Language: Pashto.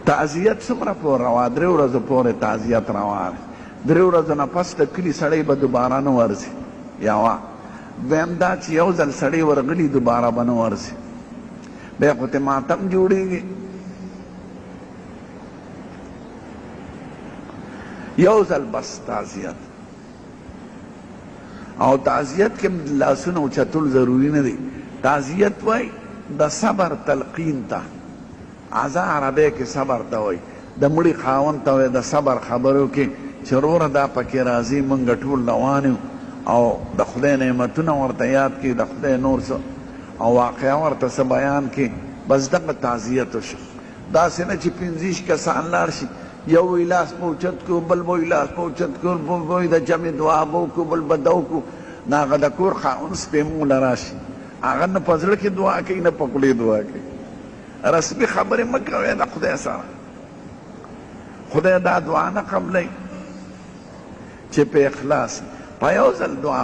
تعزیت څومره پورې روا 3 ورځو پورې تعزیت روا دی 3 ورځو نه پس د کلي سړی به دوباره نه ورځي یوه دویم دا چې یو ځل سړی ورغلي دوباره به نه ورځي بیا خو ته ماتم جوړېږي یو ځل بس تعزیت او تعزیت کې لاسونه اوچتول ضروري نه دی تعزیت وای د صبر تلقین ته عزا عربی کې صبر ته وای د مړي خاوند ته وای د صبر خبرو کې چې وروره دا پکې راځي موږ ټول روان یو او د خدای نعمتونه ورته یاد کړي د خدای نور څه او واقعه ورته څه بیان کړي بس دغه تعزیت وشو داسې نه چې 15 کسان لاړ شي یو وی لاس په اوچت کړو بل به وی لاس په اوچت کړو بل به وی د جمع دعا به وکړو بل به ده وکړو نه هغه د کور خاوند سپېموله راشي هغه نه په زړه کې دعا کوي نه په خولې دعا کوي رسمي خبرې مه کوئ د خدای سره خدای دا دعا نه قبلوي چې په اخلاص په یو ځل دعا